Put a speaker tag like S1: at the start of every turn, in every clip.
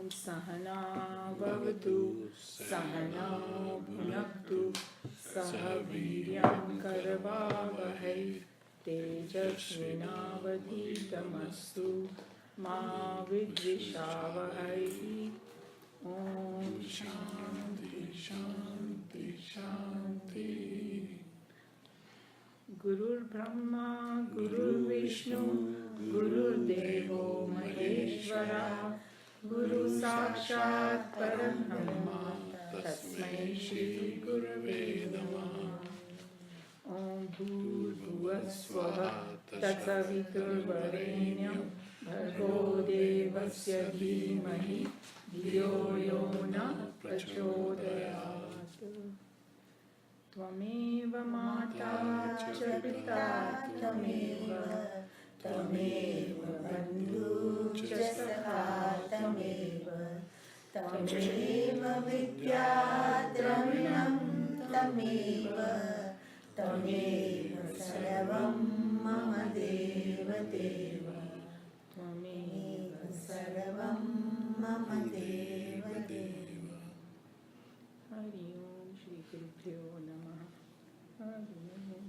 S1: Sahana Bhavatu Sahana Bhunaktu Saha Viryam Karavavahai Tejasvinavadhitamastu Ma Vidvishavahai. Om Shanti Shanti Shanti. Gurur Brahma Gurur Vishnu Gurur Devo Maheshwara Guru Sakshat Parabrahma Tasmai Shri Gurave Namah. Om Bhurbhuvah Swaha Tatsaviturvarenyam Bhargo Devasya Dhimahi Dhiyo Yo Nah Prachodayat. Tvameva Mata Cha Pita Tvameva Bandhu Cha Sakha Tvameva Vidya Dravinam Tvameva Sarvam Mama Deva Deva Tvameva Sarvam Mama Deva Deva. Hari Om Shri Gurubhyo Namaha. Hari Om.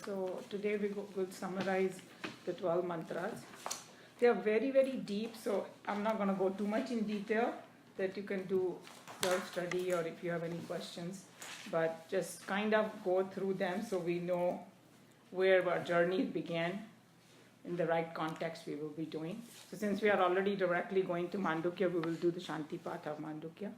S1: So today we will summarize the 12 mantras. They are very, very deep, so I'm not going to go too much in detail, that you can do self-study or if you have any questions, but just kind of go through them so we know where our journey began, in the right context we will be doing. So since we are already directly going to Mandukya, we will do the Shanti Path of Mandukya.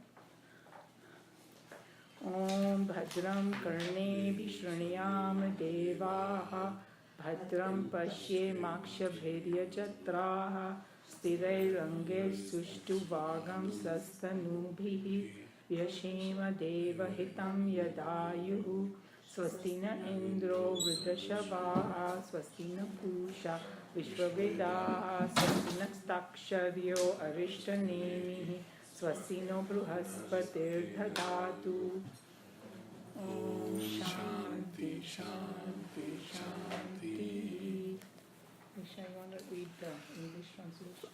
S1: Om Bhadram Karne Vishruniyam Devaha Bhadram Pashye Makshabhedya Chatraha Stirai Range Sushtu Bhagam Sastanubhihi Vyashema Deva Hitam Yadayuhu Swastina Indro Vridashabha Swastina Pusha Vishwavedaha Swastina Staksharyo Arishtanemihi Swasino Bruhaspatir Dhadatu. Om Shanti Shanti Shanti. Wish I want to read the English translation.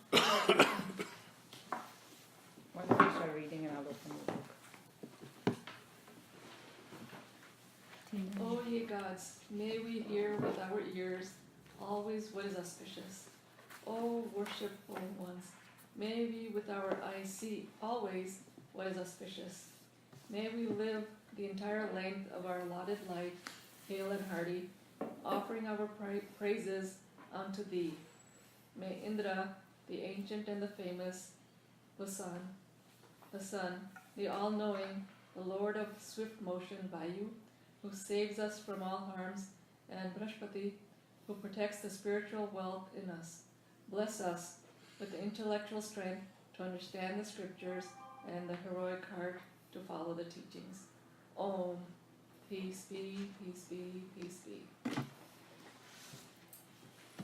S1: One of you start reading and I'll open the book.
S2: O ye gods, may we hear with our ears always what is auspicious. O worshipful ones, may we with our eyes see always what is auspicious. May we live the entire length of our allotted life, hale and hearty, offering our praises unto thee. May Indra, the ancient and the famous, the sun, the all-knowing, the Lord of swift motion, Vayu, who saves us from all harms, and Brahspati, who protects the spiritual wealth in us, bless us with the intellectual strength to understand the scriptures and the heroic heart to follow the teachings. Om. Peace be, peace be, peace be.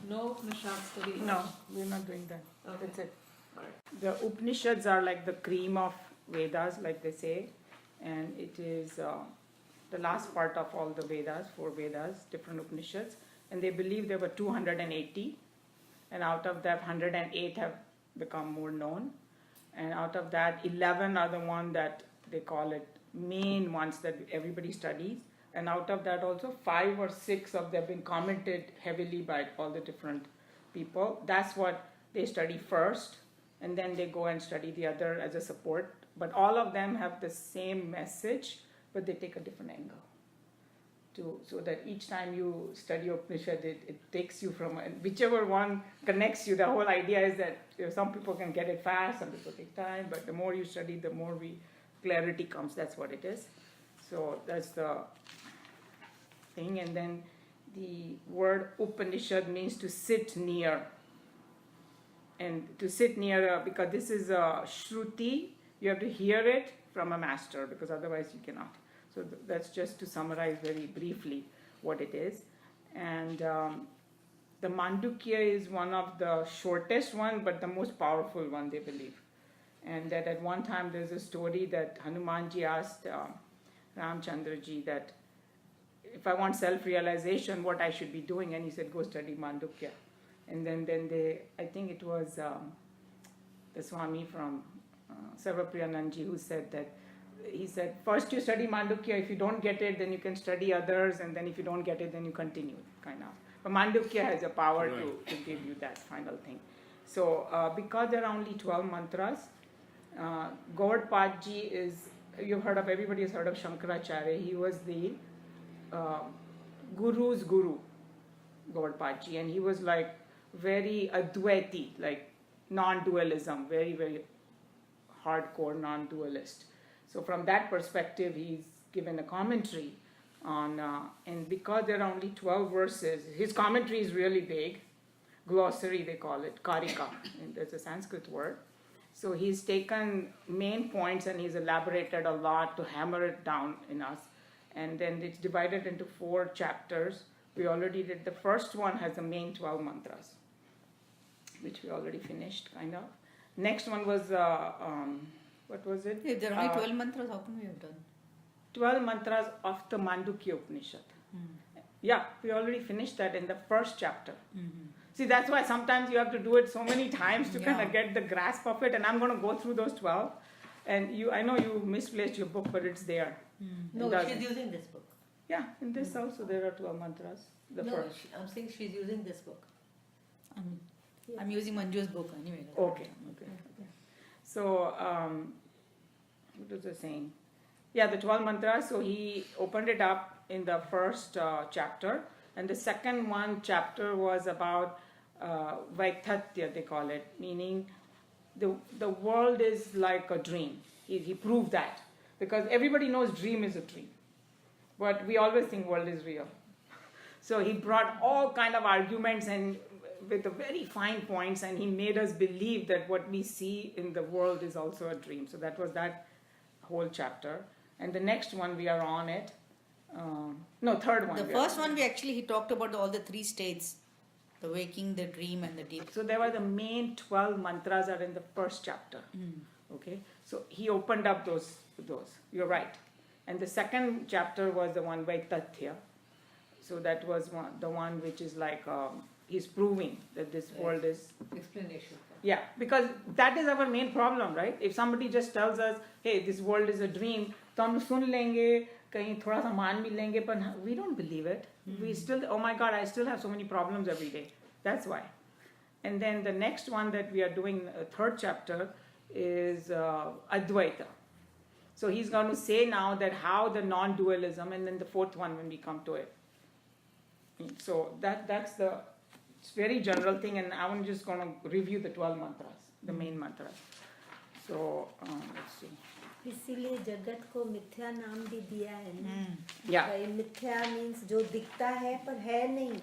S2: No Upanishad study?
S1: No, we're not doing that.
S2: Okay.
S1: That's it.
S2: All right.
S1: The Upanishads are like the cream of Vedas, like they say, and it is the last part of all the Vedas, 4 Vedas, different Upanishads, and they believe there were 280, and out of that 108 have become more known, and out of that 11 are the one that they call it main ones that everybody studies, and out of that also 5 or 6 of them have been commented heavily by all the different people. That's what they study first, and then they go and study the other as a support, but all of them have the same message, but they take a different angle. So that each time you study Upanishad, it takes you from whichever one connects you. The whole idea is that some people can get it fast, some people take time, but the more you study, the more clarity comes. That's what it is. So that's the thing. And then the word Upanishad means to sit near. And to sit near, because this is a Shruti, you have to hear it from a master, because otherwise you cannot. So that's just to summarize very briefly what it is. And the Mandukya is one of the shortest one, but the most powerful one, they believe. And that at one time there's a story that Hanumanji asked Ramchandraji that if I want self-realization, what I should be doing, and he said, go study Mandukya. And then they, I think it was the Swami from Sarvapriyananji, who said that, he said, first you study Mandukya, if you don't get it, then you can study others, and then if you don't get it, then you continue, kind of. But Mandukya has a power to give you that final thing. So because there are only 12 mantras, Gaudpadji is, you've heard of, everybody has heard of Shankaracharya. He was the guru's guru, Gaudpadji, and he was like very Advaiti, like non-dualism, very, very hardcore non-dualist. So from that perspective, he's given a commentary on, and because there are only 12 verses, his commentary is really big. Glossary, they call it, karika, and there's a Sanskrit word. So he's taken main points and he's elaborated a lot to hammer it down in us. And then it's divided into 4 chapters. We already did, the first one has the main 12 mantras, which we already finished, kind of. Next one was, what was it?
S3: If there are only 12 mantras, how come we have done?
S1: 12 mantras of the Mandukya Upanishad. Yeah, we already finished that in the first chapter. See, that's why sometimes you have to do it so many times to kind of get the grasp of it. And I'm going to go through those 12. And I know you misplaced your book, but it's there.
S4: No, she's using this book.
S1: Yeah, in this also there are 12 mantras.
S4: I'm saying she's using this book.
S3: I'm using Manju's book anyway.
S1: Okay. So, what was I saying? Yeah, the 12 mantras. So he opened it up in the first chapter. And the second chapter was about Vaiktatya, they call it, meaning the world is like a dream. He proved that. Because everybody knows dream is a dream. But we always think world is real. So he brought all kind of arguments and with the very fine points, and he made us believe that what we see in the world is also a dream. So that was that whole chapter. And the next one we are on it. Third one.
S3: The first one he talked about all the 3 states, the waking, the dream, and the deep.
S1: So there were the main 12 mantras are in the first chapter. Okay, so he opened up those. You're right. And the second chapter was the one Vaiktatya. So that was the one which is like he's proving that this world is
S4: explanation.
S1: Yeah, because that is our main problem, right? If somebody just tells us, hey, this world is a dream, तो हम सुन लेंगे, कहीं थोड़ा सा मान भी लेंगे, but we don't believe it. We still, oh my God, I still have so many problems every day. That's why. And then the next one that we are doing, third chapter, is Advaita. So he's going to say now that how the non-dualism, and then the fourth one when we come to it. So that's the it's very general thing, and I'm just going to review the 12 mantras, the main mantras. So let's see.
S5: इसीलिए जगत को मिथ्या नाम भी दिया है ना.
S1: Yeah.
S5: मिथ्या means जो दिखता है पर है नहीं.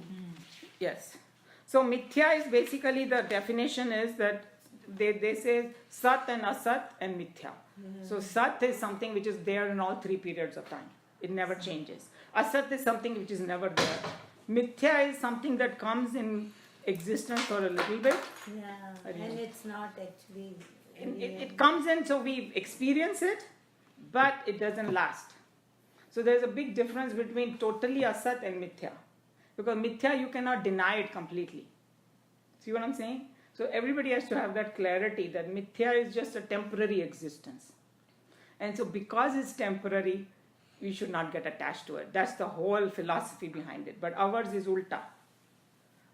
S1: Yes. So mithya is basically, the definition is that they say sat and asat and mithya. So sat is something which is there in all 3 periods of time. It never changes. Asat is something which is never there. Mithya is something that comes in existence for a little bit.
S5: Yeah, and it's not actually.
S1: It comes in, so we experience it, but it doesn't last. So there's a big difference between totally asat and mithya. Because mithya, you cannot deny it completely. See what I'm saying? So everybody has to have that clarity that mithya is just a temporary existence. And so because it's temporary, we should not get attached to it. That's the whole philosophy behind it. But ours is ulta.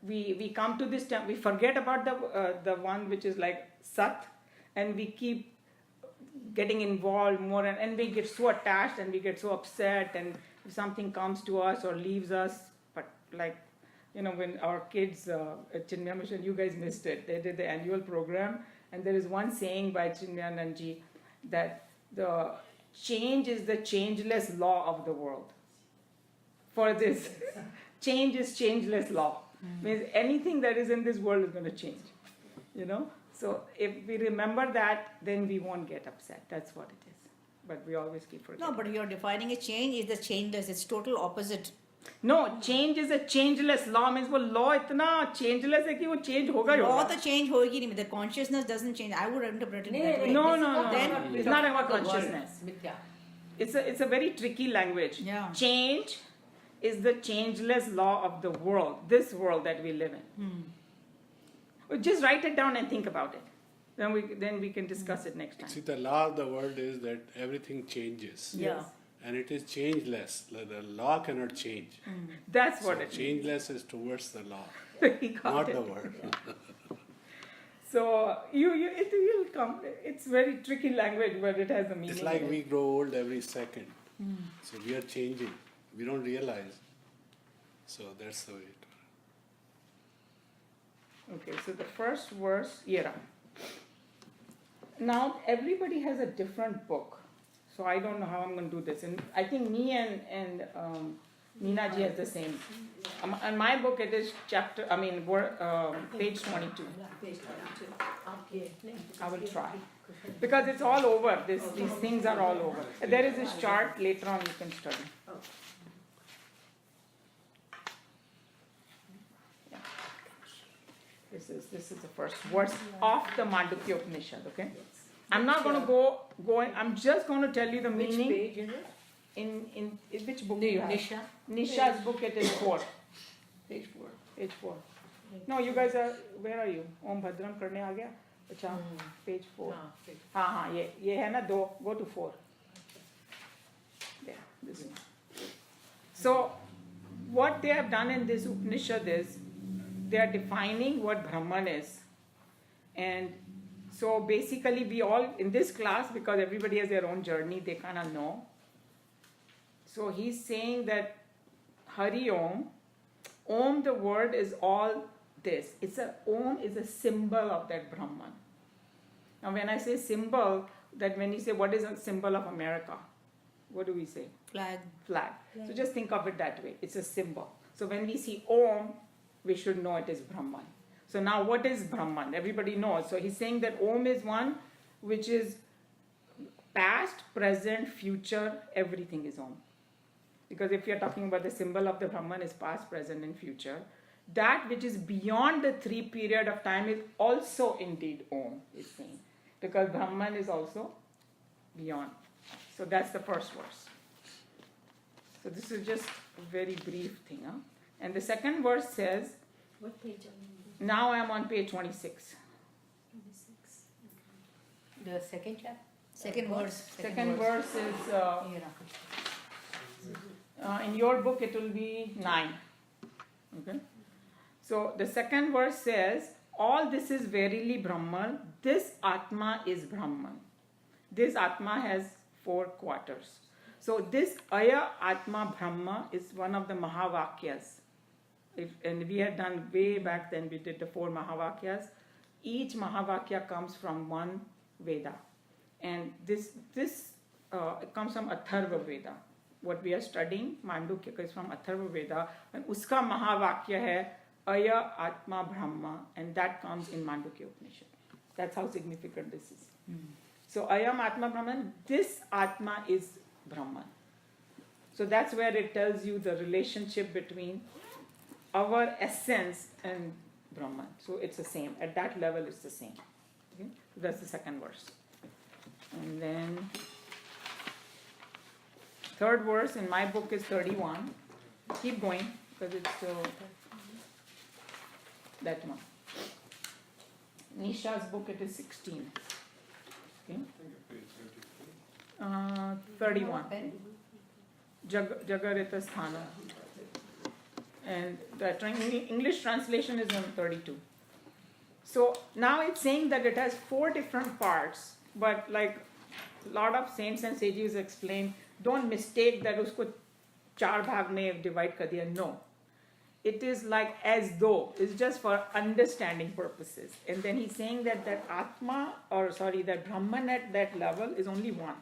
S1: We come to this time, we forget about the one which is like sat, and we keep getting involved more, and we get so attached and we get so upset, and if something comes to us or leaves us, but like, when our kids at Chinmaya Mission, you guys missed it, they did the annual program, and there is one saying by Chinmayananji that the change is the changeless law of the world. For this, change is changeless law. Means anything that is in this world is going to change. So if we remember that, then we won't get upset. That's what it is. But we always keep forgetting.
S3: No, but you're defining a change is the changeless. It's total opposite.
S1: No, change is a changeless law. Means वो law इतना changeless है कि वो change होगा ही
S3: Law
S1: होगा.
S3: the change होगी नहीं. The consciousness doesn't change. I would interpret it that way.
S1: No.
S3: Then
S1: It's not about consciousness.
S4: Mithya.
S1: It's a very tricky language.
S3: Yeah.
S1: Change is the changeless law of the world. This world that we live in. Just write it down and think about it. then we can discuss it next time.
S6: See, the law of the world is that everything changes.
S3: Yeah.
S6: And it is changeless. The law cannot change.
S1: That's
S6: So
S1: what it means.
S6: changeless is towards the law,
S1: He got
S6: not
S1: it.
S6: the world.
S1: So it will come. It's very tricky language, but it has a meaning.
S6: It's like
S1: in
S6: we
S1: it.
S6: grow old every second. So we are changing. We don't realize. So that's the way it
S1: Okay, so the first verse, Yera. Now everybody has a different book, so I don't know how I'm going to do this. And I think me and Nina ji has the same. On my book, it is page 22. I will try. Because it's all over. These things are all over. There is this chart later on you can study. Yeah. This is the first verse of the Mandukya Upanishad. Okay. I'm not going to go. I'm just going to tell you the
S4: Which
S1: meaning.
S4: page is it?
S1: In which book? you have?
S4: Nisha.
S1: Nisha's book. It is 4.
S2: Page 4.
S1: Page 4. No, you guys are. Where are you? Om Bhadram करने आ गया. अच्छा. Page 4. हाँ ये है ना 2. Go to 4. Yeah, this one. So, what they have done in this Upanishad is they are defining what Brahman is, and so basically we all in this class, because everybody has their own journey, they kind of know. So he's saying that Hari Om, Om the word is all this. Om is a symbol of that Brahman. Now when I say symbol, that when you say what is a symbol of America, what do we say?
S3: Flag.
S1: Flag. So just think of it that way. It's a symbol. So when we see Om, we should know it is Brahman. So now what is Brahman? Everybody knows. So he's saying that Om is one which is past, present, future, everything is Om. Because if you're talking about the symbol of the Brahman is past, present, and future, that which is beyond the 3 period of time is also indeed Om, is saying. Because Brahman is also beyond. So that's the first verse. So this is just a very brief thing. Huh? And the second verse says,
S5: What page are you
S1: now I am on page 26.
S5: 26.
S4: The second chapter?
S3: Second verse.
S1: Second verse is,
S3: Yeah.
S1: in your book it will be 9. Okay. So the second verse says, all this is verily Brahman, this Atma is Brahman. This Atma has 4 quarters. So this Aya Atma Brahma is one of the Mahavakyas. And we had done way back then, we did the 4 Mahavakyas. Each Mahavakya comes from one Veda. And this it comes from Atharva Veda. What we are studying, Mandukya, is from Atharva Veda. And uska Mahavakya hai Aya Atma Brahma, and that comes in Mandukya Upanishad. That's how significant this is. So Ayam Atma Brahman, this Atma is Brahman. So that's where it tells you the relationship between our essence and Brahman. So it's the same. At that level, it's the same. Okay? So that's the second verse. And then third verse in my book is 31. Keep going because it's still that one. Nisha's book it is 16. Okay. 31. Jagarita Sthana. And the English translation is on 32. So now it's saying that it has 4 different parts, but like a lot of saints and sages explain, don't mistake that usko 4 bhag mein divide kar diya. No. It is like as though, it's just for understanding purposes. And then he's saying that that that Brahman at that level is only one.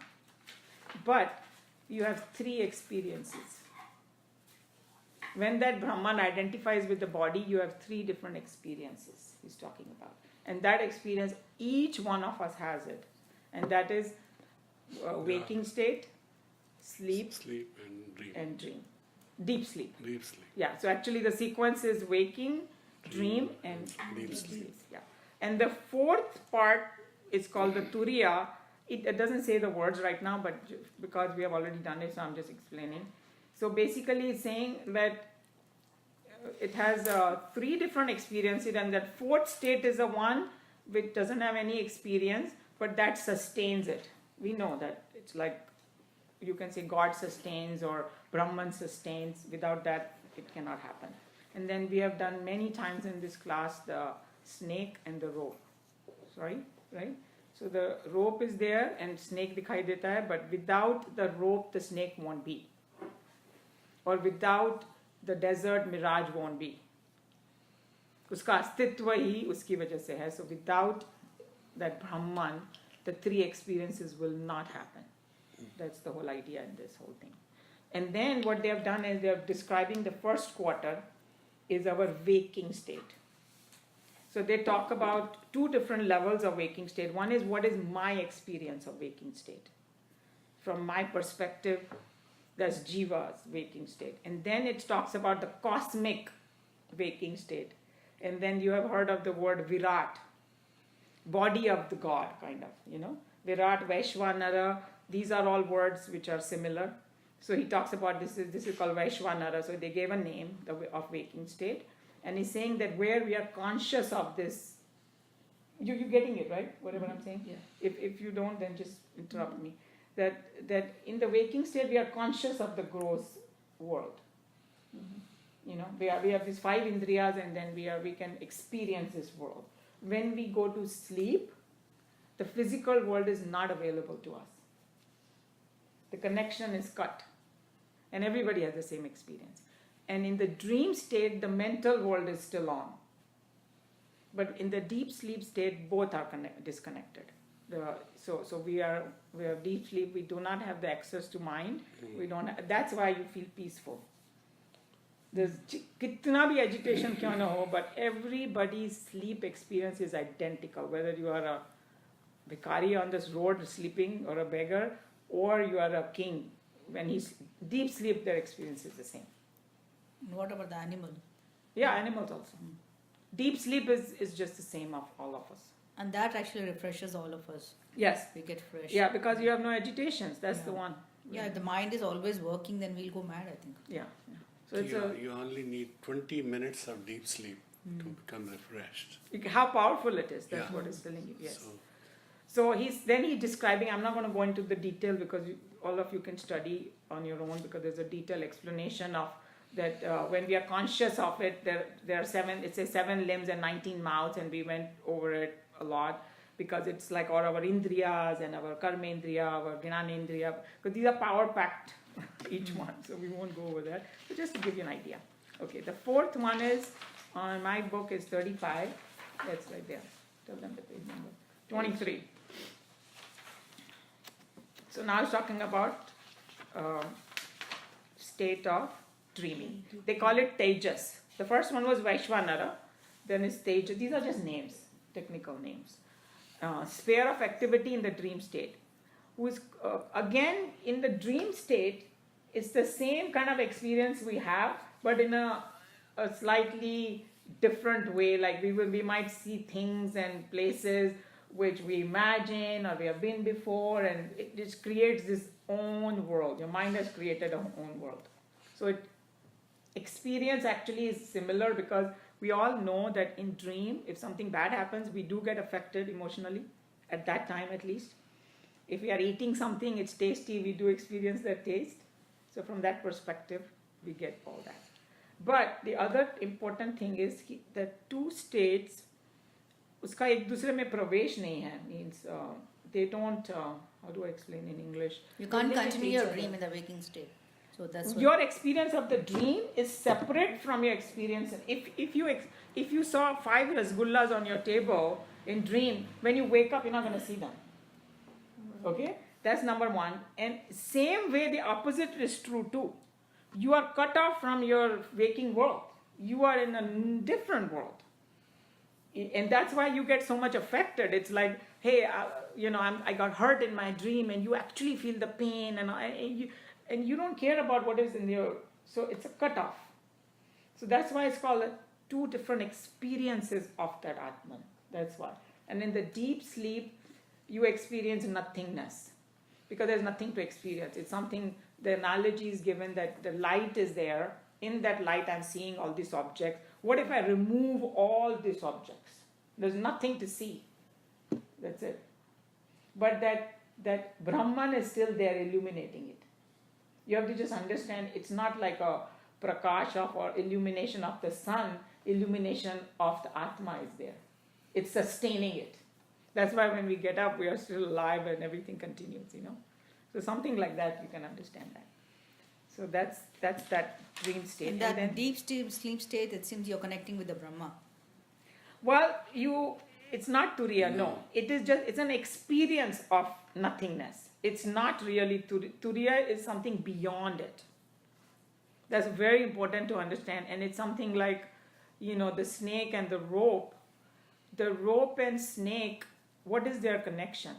S1: But you have 3 experiences. When that Brahman identifies with the body, you have 3 different experiences he's talking about. And that experience, each one of us has it. And that is waking state, sleep, and dream. Deep sleep.
S6: Deep sleep.
S1: Yeah, so actually the sequence is waking, dream, and deep sleep. Yeah. And the 4th part is called the Turiya. It doesn't say the words right now, but because we have already done it, so I'm just explaining. So basically it's saying that it has 3 different experiences, and that 4th state is the one which doesn't have any experience, but that sustains it. We know that it's like, you can say God sustains or Brahman sustains. Without that, it cannot happen. And then we have done many times in this class the snake and the rope. Sorry, right? So the rope is there and snake dikhai deta hai, but without the rope, the snake won't be. Or without the desert, mirage won't be. उसका अस्तित्व ही उसकी वजह से है. So without that Brahman, the three experiences will not happen. That's the whole idea in this whole thing. And then what they have done is they are describing the first quarter is our waking state. So they talk about two different levels of waking state. One is what is my experience of waking state. From my perspective, that's Jiva's waking state. And then it talks about the cosmic waking state. And then you have heard of the word Virat, body of the God, kind of, Virat, Vaishwanara, these are all words which are similar. So he talks about this is called Vaishwanara. So they gave a name of waking state. And he's saying that where we are conscious of this, you're getting it, right? Whatever I'm saying?
S2: Yeah.
S1: If you don't, then just interrupt me. That in the waking state, we are conscious of the gross world. We have these five indriyas, and then we can experience this world. When we go to sleep, the physical world is not available to us. The connection is cut. And everybody has the same experience. And in the dream state, the mental world is still on. But in the deep sleep state, both are disconnected. So we are deep sleep. We do not have the access to mind. We don't. That's why you feel peaceful. There's kitna bhi agitation kyun na ho, but everybody's sleep experience is identical. Whether you are a bhikari on this road sleeping, or a beggar, or you are a king. When he's deep sleep, their experience is the same.
S3: What about the animal?
S1: Yeah, animals also. Deep sleep is just the same of all of us.
S3: And that actually refreshes all of us.
S1: Yes.
S3: We get fresh.
S1: Yeah, because you have no agitations. That's the one.
S3: Yeah, if the mind is always working, then we'll go mad, I think.
S1: Yeah. So it's
S6: you only need 20 minutes of deep sleep to become refreshed.
S1: how powerful it is. That's what he's telling you. Yes. So he's describing. I'm not going to go into the detail because all of you can study on your own, because there's a detailed explanation of that. When we are conscious of it, there are 7. It says 7 limbs and 19 mouths, and we went over it a lot because it's like all our indriyas and our karmendriya, our jnanendriya, because these are power packed, each one. So we won't go over that. But just to give you an idea. Okay, the fourth one is on my book is 35. That's right there. Tell them the page number. 23. So now it's talking about state of dreaming. They call it Tejas. The first one was Vaishwanara, then is Tejas. These are just names, technical names. Sphere of activity in the dream state. Who is again in the dream state, it's the same kind of experience we have, but in a slightly different way. Like we might see things and places which we imagine or we have been before, and it just creates this own world. Your mind has created a own world. So experience actually is similar, because we all know that in dream, if something bad happens, we do get affected emotionally, at that time at least. If we are eating something, it's tasty, we do experience that taste. So from that perspective, we get all that. But the other important thing is that two states, उसका एक दूसरे में प्रवेश नहीं है, means they don't, how do I explain in English?
S3: You can't continue your dream in the waking state. So that's what
S1: Your experience of the dream is separate from your experience. If you saw 5 rasgullas on your table in dream, when you wake up, you're not going to see them. Okay? That's number one. And same way, the opposite is true too. You are cut off from your waking world. You are in a different world. And that's why you get so much affected. It's like, hey, I got hurt in my dream, and you actually feel the pain, and you don't care about what is in your. So it's a cutoff. So that's why it's called two different experiences of that Atman. That's why. And in the deep sleep, you experience nothingness, because there's nothing to experience. It's something. The analogy is given that the light is there. In that light, I'm seeing all these objects. What if I remove all these objects? There's nothing to see. That's it. But that Brahman is still there illuminating it. You have to just understand it's not like a prakash of or illumination of the sun, illumination of the Atma is there. It's sustaining it. That's why when we get up, we are still alive and everything continues, So something like that, you can understand that. So that's that dream state.
S3: In
S1: And
S3: that
S1: then,
S3: deep sleep state, it seems you're connecting with the Brahma.
S1: well, it's not Turiya, no. It's an experience of nothingness. It's not really Turiya is something beyond it. That's very important to understand. And it's something like, the snake and the rope. The rope and snake, what is their connection?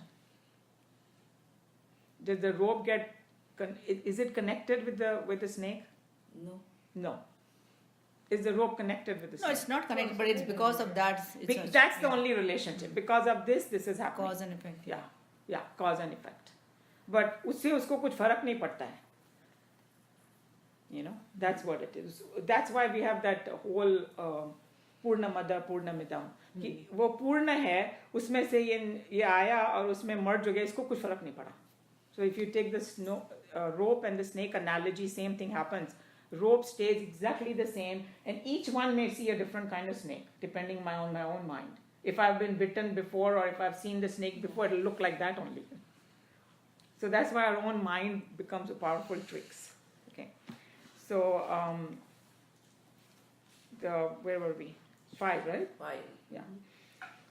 S1: Does the rope is it connected with the snake?
S3: No.
S1: No. Is the rope connected with the snake?
S3: No, it's not connected, but it's because of that.
S1: That's the only relationship. Because of this is happening.
S3: Cause and effect.
S1: Yeah, cause and effect. But उससे उसको कुछ फर्क नहीं पड़ता है. That's what it is. That's why we have that whole पूर्णमद पूर्णमिदम कि वो पूर्ण है, उसमें से ये आया और उसमें मर्ज हो गया, इसको कुछ फर्क नहीं पड़ा. So if you take the rope and the snake analogy, same thing happens. Rope stays exactly the same, and each one may see a different kind of snake depending on my own mind. If I've been bitten before or if I've seen the snake before, it'll look like that only. So that's why our own mind becomes a powerful tricks. Okay. So where were we? 5, right?
S3: 5.
S1: Yeah.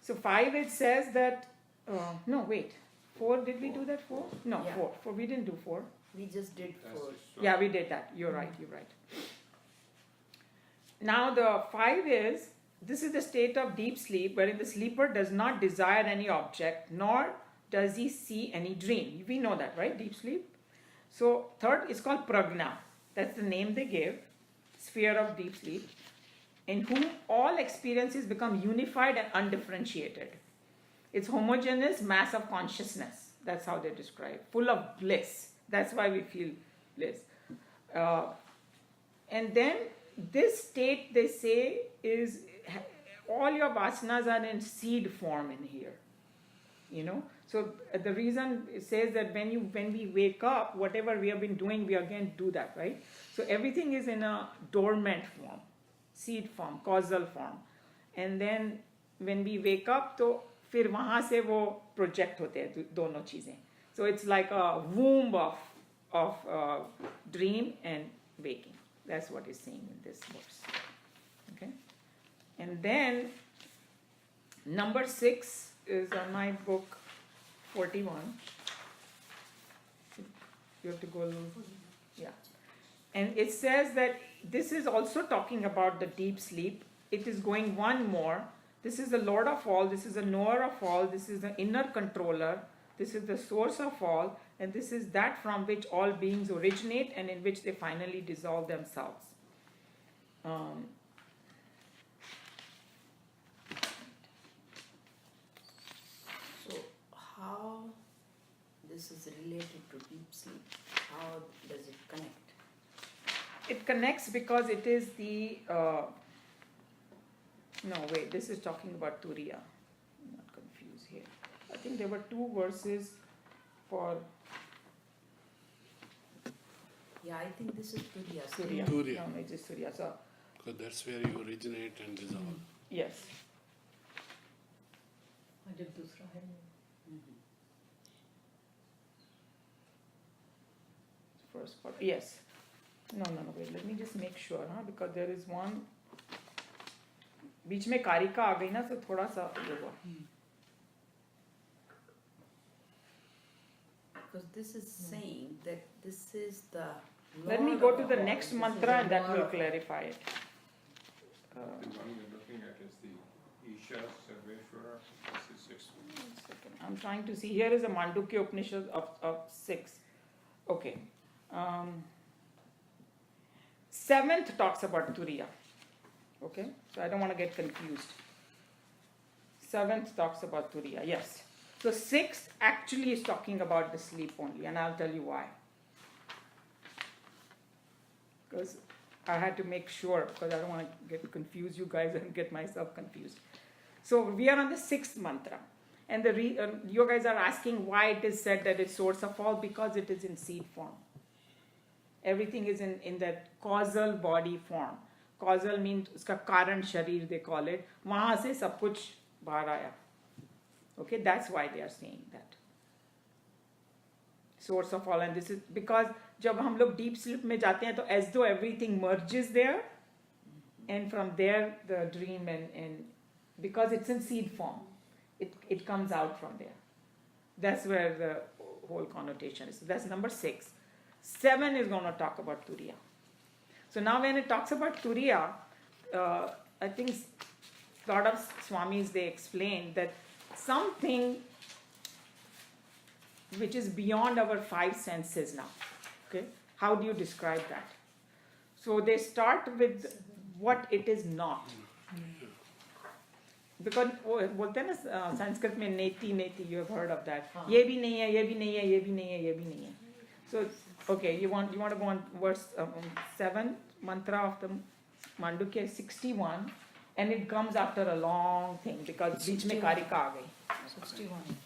S1: So 5 it says that no, wait. 4, did we do that 4? No,
S4: Yeah.
S1: 4. We didn't do 4.
S4: We just did 4.
S1: Yeah, we did that. You're right. Now the 5 is, this is the state of deep sleep wherein the sleeper does not desire any object, nor does he see any dream. We know that, right? Deep sleep. So 3rd is called prajna. That's the name they give, sphere of deep sleep, in whom all experiences become unified and undifferentiated. It's homogeneous mass of consciousness. That's how they describe. Full of bliss. That's why we feel bliss. And then this state, they say, is all your vasanas are in seed form in here. So the reason it says that when we wake up, whatever we have been doing, we again do that, right? So everything is in a dormant form, seed form, causal form. And then when we wake up, तो फिर वहाँ से वो project होते हैं दोनों चीजें. So it's like a womb of dream and waking. That's what is saying in this verse. Okay, and then number 6 is on my book 41. You have to go a little, yeah. And it says that this is also talking about the deep sleep. It is going one more. This is the Lord of all. This is the knower of all. This is the inner controller. This is the source of all. And this is that from which all beings originate and in which they finally dissolve themselves.
S3: So, how this is related to deep sleep? How does it connect?
S1: It connects because it is the... no, wait, this is talking about Turiya. I'm not confused here. I think there were 2 verses for
S4: Yeah, I think this is Turiya.
S1: Turiya.
S6: Turiya.
S1: No, it is Turiya. So,
S6: Because that's where you originate and dissolve.
S1: yes.
S4: और जब दूसरा है
S1: First part. Yes. No, wait, let me just make sure, because there is one. बीच में कारिका आ गई ना, तो थोड़ा सा ये हुआ.
S4: Because this is saying that this is the
S1: Let me
S4: Lord
S1: go
S4: of
S1: to the
S4: all.
S1: next
S4: This is
S1: mantra
S4: the
S1: and that
S4: Lord
S1: will
S4: of all.
S1: clarify it.
S7: The one we're looking at is the Isha Sarveshwara. This is 6th one.
S1: One second. I'm trying to see. Here is a Mandukya Upanishad of 6. Okay. 7th talks about Turiya. Okay? So I don't want to get confused. 7th talks about Turiya. Yes. So 6th actually is talking about the sleep only, and I'll tell you why. Because I had to make sure, because I don't want to get confused you guys and get myself confused. So we are on the 6th mantra. And you guys are asking why it is said that it's source of all, because it is in seed form. Everything is in that causal body form. Causal means uska karan sharir they call it. Wahan se sab kuch bahar aaya. Okay, that's why they are saying that. Source of all, and this is because जब हम लोग deep sleep में जाते हैं तो as though everything merges there, and from there the dream and because it's in seed form, it comes out from there. That's where the whole connotation is. So that's number 6. 7 is going to talk about Turiya. So now when it talks about Turiya, I think a lot of Swamis, they explain that something which is beyond our 5 senses now. Okay, how do you describe that? So they start with what it is not. Because बोलते हैं ना संस्कृत में नेति नेति, you have heard of that. ये भी नहीं है, ये भी नहीं है, ये भी नहीं है, ये भी नहीं है. So okay, you want to go on verse 7 mantra of the Mandukya 61, and it comes after a long thing because बीच में कारिका आ गई.
S4: 61.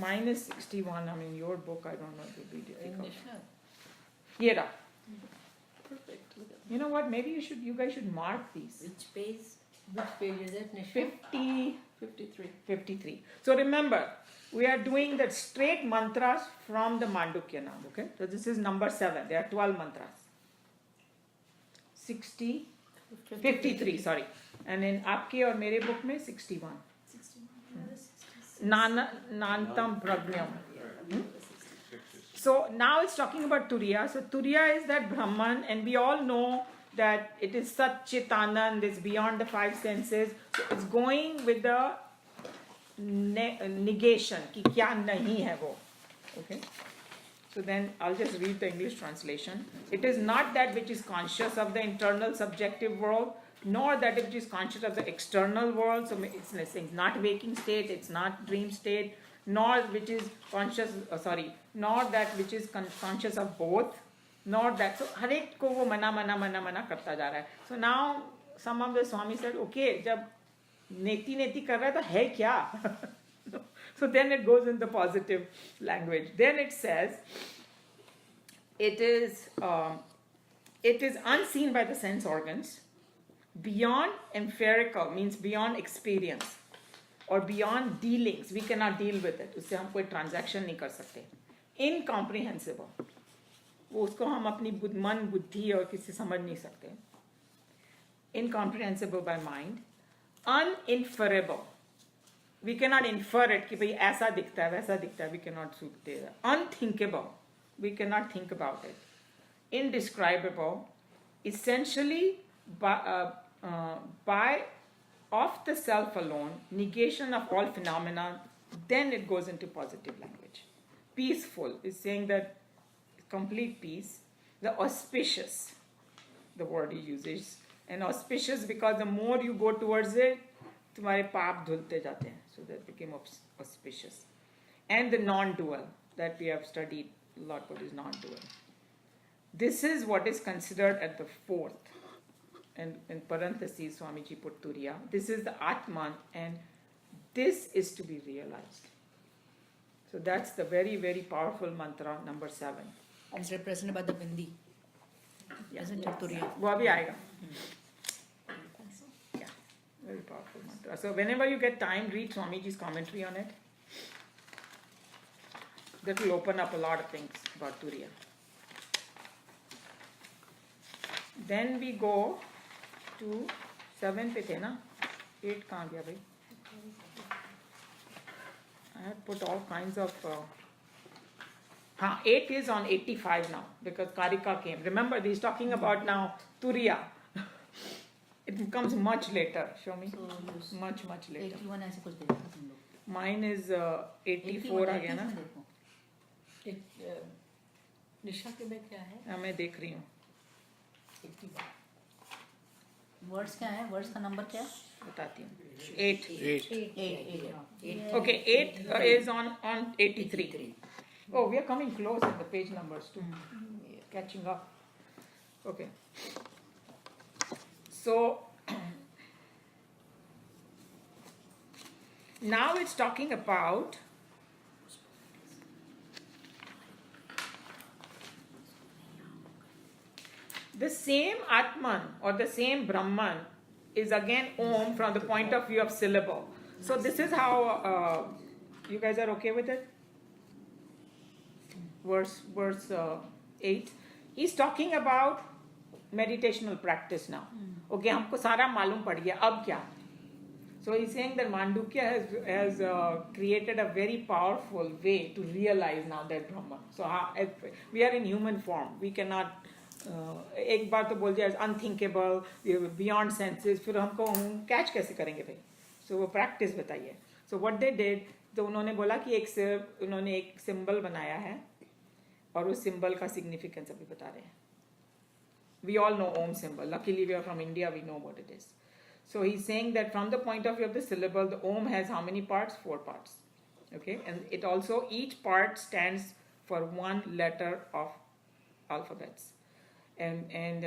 S1: Mine is 61. I mean, your book, I don't know, it will be difficult.
S4: Initial.
S1: Yera.
S2: Perfect. Look at
S1: You know what? Maybe you guys should mark these.
S3: Which page?
S4: Which page is it, Nisha?
S1: 50,
S2: 53.
S1: 53. So remember, we are doing the straight mantras from the Mandukya now. Okay? So this is number 7. There are 12 mantras. 60, 53, sorry. And in आपके और मेरे book में 61. Nantam Pragyam. So now it's talking about Turiya. So Turiya is that Brahman, and we all know that it is Sat Chit Anand, it's beyond the 5 senses. So it's going with the negation, कि क्या नहीं है वो. Okay? So then I'll just read the English translation. It is not that which is conscious of the internal subjective world, nor that which is conscious of the external world. So it's not waking state, it's not dream state, nor which is conscious, nor that which is conscious of both, nor that. So हर एक को वो मना करता जा रहा है. So now some of the Swami said, okay, जब नेति नेति कर रहा है तो है क्या? So then it goes in the positive language. Then it says, it is unseen by the sense organs, beyond empirical means beyond experience, or beyond dealings. We cannot deal with it. उससे हम कोई transaction नहीं कर सकते. Incomprehensible. वो उसको हम अपनी मन बुद्धि और किसी समझ नहीं सकते. Incomprehensible by mind. Uninferable. We cannot infer it कि भाई ऐसा दिखता है वैसा दिखता है. We cannot suit that. Unthinkable. We cannot think about it. Indescribable. Essentially by of the self alone, negation of all phenomena. Then it goes into positive language. Peaceful is saying that complete peace. The auspicious, the word he uses, and auspicious because the more you go towards it, तुम्हारे पाप धुलते जाते हैं. So that became auspicious. And the non-dual that we have studied a lot. What is non-dual? This is what is considered at the 4th. And in parentheses, Swamiji put Turiya. This is the Atman, and this is to be realized. So that's the very, very powerful mantra, number 7.
S4: It's represented by the bindi. Isn't it Turiya?
S1: वो अभी आएगा. Yeah, very powerful mantra. So whenever you get time, read Swamiji's commentary on it. That will open up a lot of things about Turiya. Then we go to 7 पे थे ना, 8 कहाँ गया भाई? I had put all kinds of 8 is on 85 now because Karika came. Remember, he's talking about now Turiya. It comes much later. Show me.
S4: So
S1: Much later.
S4: 81 ऐसे कुछ देखा तुम लोग.
S1: Mine is 84 आ गया ना.
S4: निशा के में क्या है?
S1: हाँ, मैं देख रही हूँ.
S4: 81. वर्ड्स क्या है? वर्ड्स का नंबर क्या है?
S1: बताती हूँ. 8.
S4: 8.
S1: Okay, 8 is on 83. Oh, we are coming close at the page numbers too. Catching up. Okay. So now it's talking about the same Atman or the same Brahman is again Om from the point of view of syllable. So this is how you guys are okay with it? Verse 8. He's talking about meditational practice now. Okay, हमको सारा मालूम पड़ गया, अब क्या? So he's saying that Mandukya has created a very powerful way to realize now that Brahman. So we are in human form. We cannot एक बार तो बोल दिया unthinkable, beyond senses. फिर हमको catch कैसे करेंगे भाई? So वो practice बताइए. So what they did, तो उन्होंने बोला कि उन्होंने एक symbol बनाया है और उस symbol का significance अभी बता रहे हैं. We all know Om symbol. Luckily we are from India, we know what it is. So he's saying that from the point of view of the syllable, the Om has how many parts? 4 parts. Okay, and it also, each part stands for one letter of alphabets. And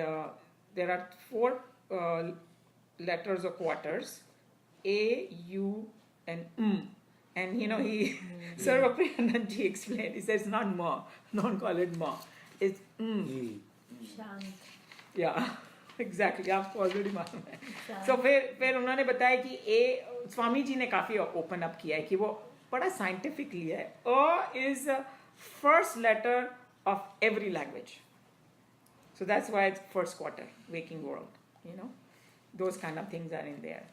S1: there are 4 letters or quarters, A, U, and M. And you know, Sarvapriyananji explained, he says not Ma, don't call it Ma, it's M.
S5: शांत
S1: Yeah, exactly, आपको already मालूम है. So फिर उन्होंने बताया कि स्वामी जी ने काफ़ी ओपन अप किया है कि वो बड़ा साइंटिफिकली है. A is the first letter of every language. So that's why it's first quarter, waking world, you know. Those kind of things are in there.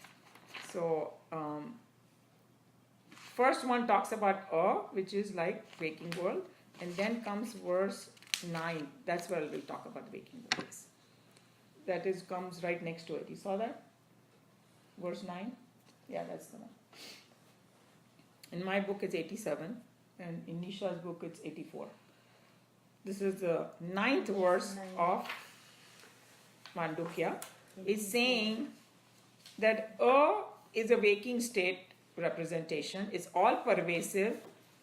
S1: So first one talks about A, which is like waking world, and then comes verse 9. That's where we'll talk about waking world. That is comes right next to it. You saw that? Verse 9? Yeah, that's the one. In my book it's 87, and in Nisha's book it's 84. This is the 9th verse of Mandukya. It's saying that A is a waking state representation. It's all pervasive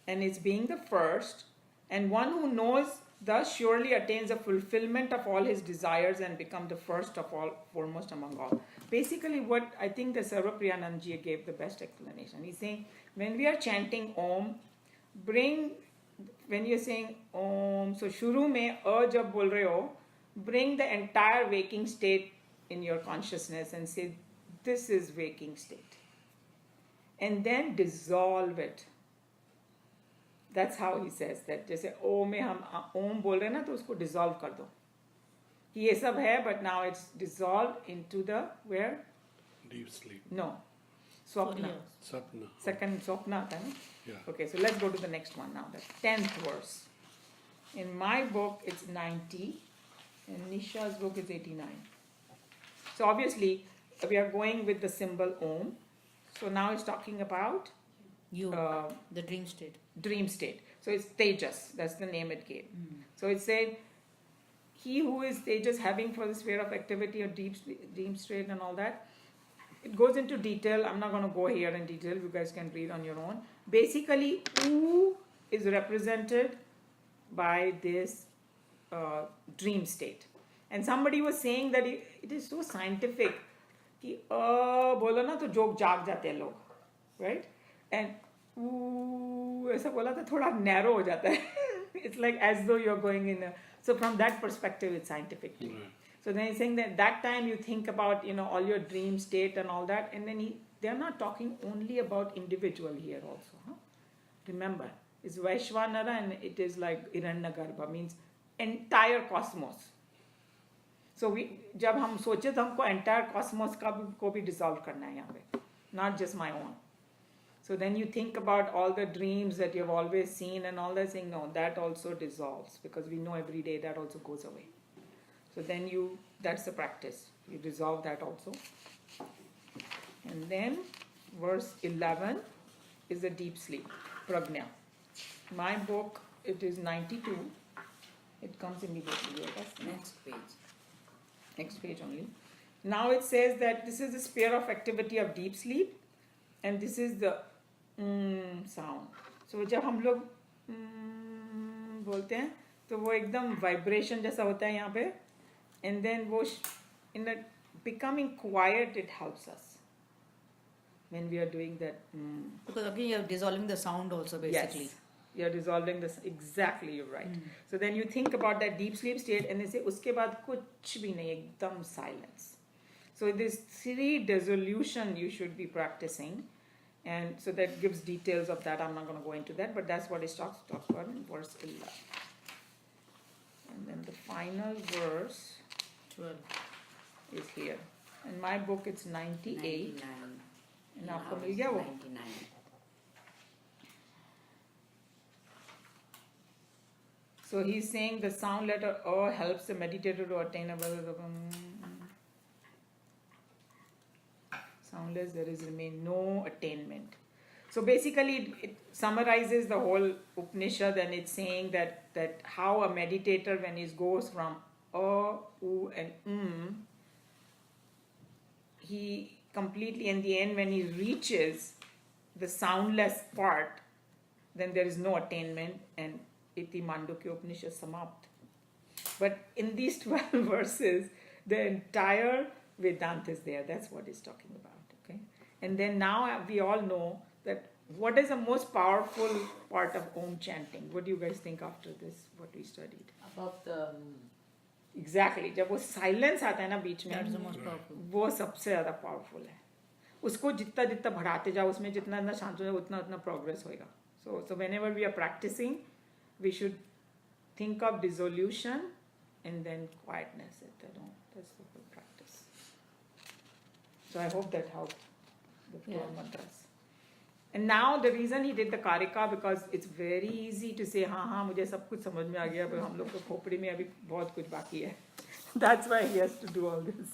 S1: and it's being the first, and one who knows thus surely attains the fulfillment of all his desires and become the first of all, foremost among all. Basically what I think the Sarvapriyananji gave the best explanation. He's saying when we are chanting Om, when you're saying Om, so shuru mein A jab bol rahe ho, bring the entire waking state in your consciousness and say this is waking state. And then dissolve it. That's how he says that. जैसे ओ में हम ओम बोल रहे हैं ना तो उसको dissolve कर दो. कि ये सब है but now it's dissolved into the where?
S6: Deep sleep.
S1: No. Swapna.
S6: Sapna.
S1: Second swapna आता है ना?
S6: Yeah.
S1: Okay, so let's go to the next one now. The 10th verse. In my book it's 90. In Nisha's book it's 89. So obviously we are going with the symbol Om. So now it's talking about
S4: the dream state.
S1: Dream state. So it's Tejas. That's the name it gave. So it said, he who is Tejas having for the sphere of activity or dream state and all that. It goes into detail. I'm not going to go here in detail. You guys can read on your own. Basically, U is represented by this dream state. And somebody was saying that it is so scientific. कि बोलो ना तो joke जाग जाते हैं लोग, right? And ऐसा बोला तो थोड़ा narrow हो जाता है. It's like as though you're going in a. So from that perspective, it's scientific too.
S6: Right.
S1: So then he's saying that time you think about all your dream state and all that, and then they're not talking only about individual here also. Huh? Remember, it's Vaishwanara and it is like Hiranyagarbha, means entire cosmos. So जब हम सोचे तो हमको entire cosmos को भी dissolve करना है यहाँ पे, not just my own. So then you think about all the dreams that you've always seen and all that, saying no, that also dissolves because we know every day that also goes away. So then that's the practice. You dissolve that also. And then verse 11 is the deep sleep, prajna. My book, it is 92. It comes immediately.
S3: Next page.
S1: Next page only. Now it says that this is the sphere of activity of deep sleep, and this is the sound. So जब हम लोग बोलते हैं तो वो एकदम vibration जैसा होता है यहाँ पे, and then वो in the becoming quiet it helps us. when we are doing that.
S4: Because again, you're dissolving the sound also, basically.
S1: Yes, you're dissolving this. Exactly, you're right. So then you think about that deep sleep state, and they say, उसके बाद कुछ भी नहीं, एकदम silence. So this 3 dissolution you should be practicing, and so that gives details of that. I'm not going to go into that, but that's what it talks about in verse 11. And then the final verse
S4: 12.
S1: is here. In my book, it's 98.
S3: 99.
S1: And
S3: In
S1: आपको
S3: ours,
S1: मिल गया वो?
S3: 99.
S1: So he's saying the sound letter O helps the meditator to attain a soundless, there is remain no attainment. So basically it summarizes the whole Upanishad, and it's saying that how a meditator, when he goes from A, U and he completely, in the end, when he reaches the soundless part, then there is no attainment, and iti Mandukya Upanishad samapt. But in these 12 verses, the entire Vedanta is there. That's what he's talking about. Okay, and then now we all know that what is the most powerful part of Om chanting. What do you guys think after this? What we studied?
S4: About the.
S1: Exactly. जब वो silence आता है ना बीच में,
S4: That's the most powerful.
S1: वो सबसे ज़्यादा powerful है. उसको जितना जितना बढ़ाते जाओ, उसमें जितना जितना शांत हो जाए, उतना उतना progress होएगा. So whenever we are practicing, we should think of dissolution and then quietness. That's the whole practice. So I hope that helped the 12 mantras. And now the reason he did the karika, because it's very easy to say, हाँ मुझे सब कुछ समझ में आ गया, पर हम लोग को खोपड़ी में अभी बहुत कुछ बाकी है. That's why he has to do all this.